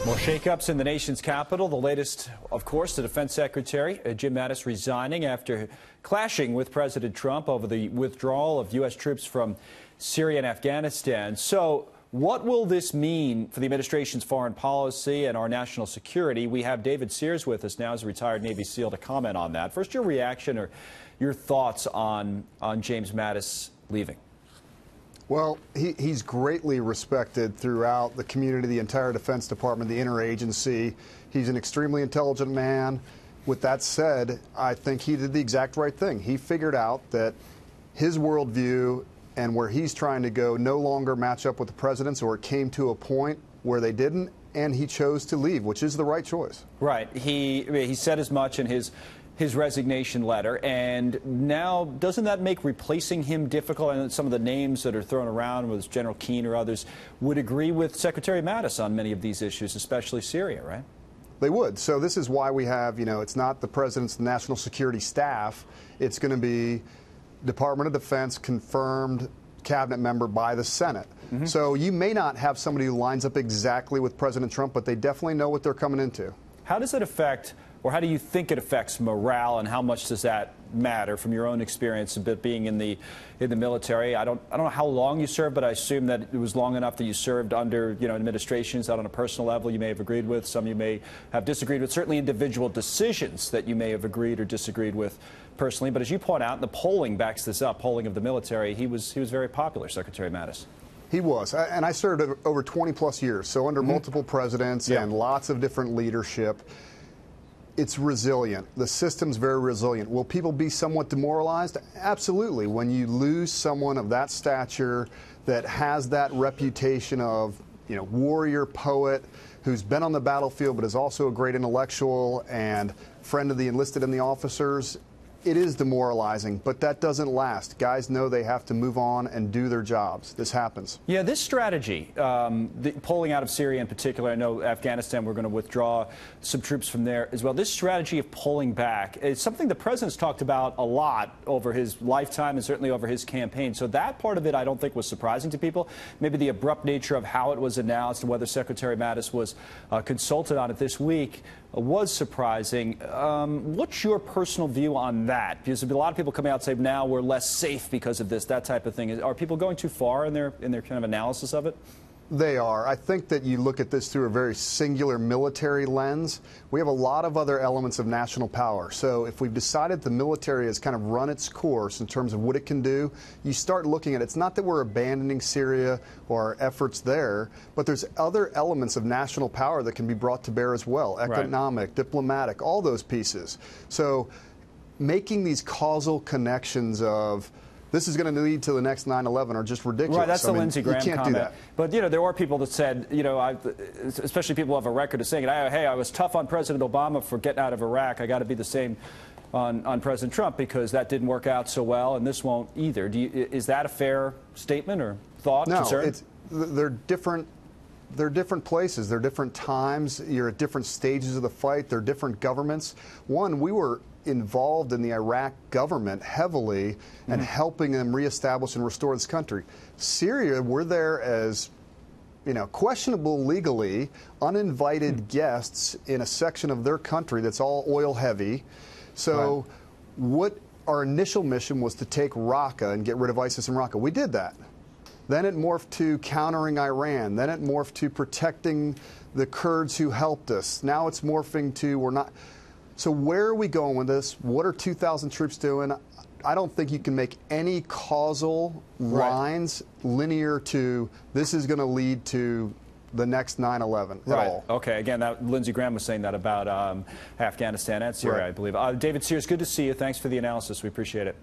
More shakeups in the nation's capital. The latest, of course, the Defense Secretary Jim Mattis resigning after clashing with President Trump over the withdrawal of U.S. troops from Syria and Afghanistan. So what will this mean for the administration's foreign policy and our national security? We have David Sears with us now as a retired Navy SEAL to comment on that. First, your reaction or your thoughts on James Mattis leaving. Well, he's greatly respected throughout the community, the entire Defense Department, the interagency. He's an extremely intelligent man. With that said, I think he did the exact right thing. He figured out that his worldview and where he's trying to go no longer match up with the president's, or it came to a point where they didn't, and he chose to leave, which is the right choice. Right. He said as much in his resignation letter, and now doesn't that make replacing him difficult? And some of the names that are thrown around, whether it's General Keane or others, would agree with Secretary Mattis on many of these issues, especially Syria, right? They would. So this is why we have, it's not the president's national security staff. It's going to be Department of Defense confirmed cabinet member by the Senate. Mm-hmm. So you may not have somebody who lines up exactly with President Trump, but they definitely know what they're coming into. How does it affect, or how do you think it affects morale, and how much does that matter from your own experience a bit being in the military? I don't know how long you served, but I assume that it was long enough that you served under administrations that on a personal level you may have agreed with, some you may have disagreed with, certainly individual decisions that you may have agreed or disagreed with personally. But as you point out, and the polling backs this up, polling of the military, he was very popular, Secretary Mattis. He was, and I served over 20 plus years, so under multiple presidents and lots of different leadership. It's resilient. The system's very resilient. Will people be somewhat demoralized? Absolutely. When you lose someone of that stature that has that reputation of, warrior poet who's been on the battlefield but is also a great intellectual and friend of the enlisted and the officers, it is demoralizing, but that doesn't last. Guys know they have to move on and do their jobs. This happens. Yeah, this strategy, the pulling out of Syria in particular, I know Afghanistan, we're going to withdraw some troops from there as well. This strategy of pulling back is something the president's talked about a lot over his lifetime and certainly over his campaign. So that part of it I don't think was surprising to people. Maybe the abrupt nature of how it was announced and whether Secretary Mattis was consulted on it this week was surprising. What's your personal view on that? Because there's a lot of people coming out and say now we're less safe because of this, that type of thing. Are people going too far in their kind of analysis of it? They are. I think that you look at this through a very singular military lens. We have a lot of other elements of national power. So if we've decided the military has kind of run its course in terms of what it can do, you start looking at it. It's not that we're abandoning Syria or our efforts there, but there's other elements of national power that can be brought to bear as well. Economic, diplomatic, all those pieces. So making these causal connections of this is going to lead to the next 9/11 are just ridiculous. Right, that's the Lindsey Graham comment. Do that. But, there were people that said, especially people who have a record of saying it, hey, I was tough on President Obama for getting out of Iraq. I got to be the same on President Trump because that didn't work out so well, and this won't either. Is that a fair statement or thought? No, concern? They're different. They're different places. They're different times. You're at different stages of the fight. They're different governments. One, we were involved in the Iraq government heavily and helping them reestablish and restore this country. Syria, we're there as, questionable legally, uninvited guests in a section of their country that's all oil heavy. So what our initial mission was to take Raqqa and get rid of ISIS in Raqqa. We did that. Then it morphed to countering Iran. Then it morphed to protecting the Kurds who helped us. Now it's morphing to we're not. So where are we going with this? What are 2,000 troops doing? I don't think you can make any causal lines linear to this is going to lead to the next 9/11 at all. Okay. Again, Lindsey Graham was saying that about Afghanistan and Syria, I believe. David Sears, good to see you. Thanks for the analysis. We appreciate it.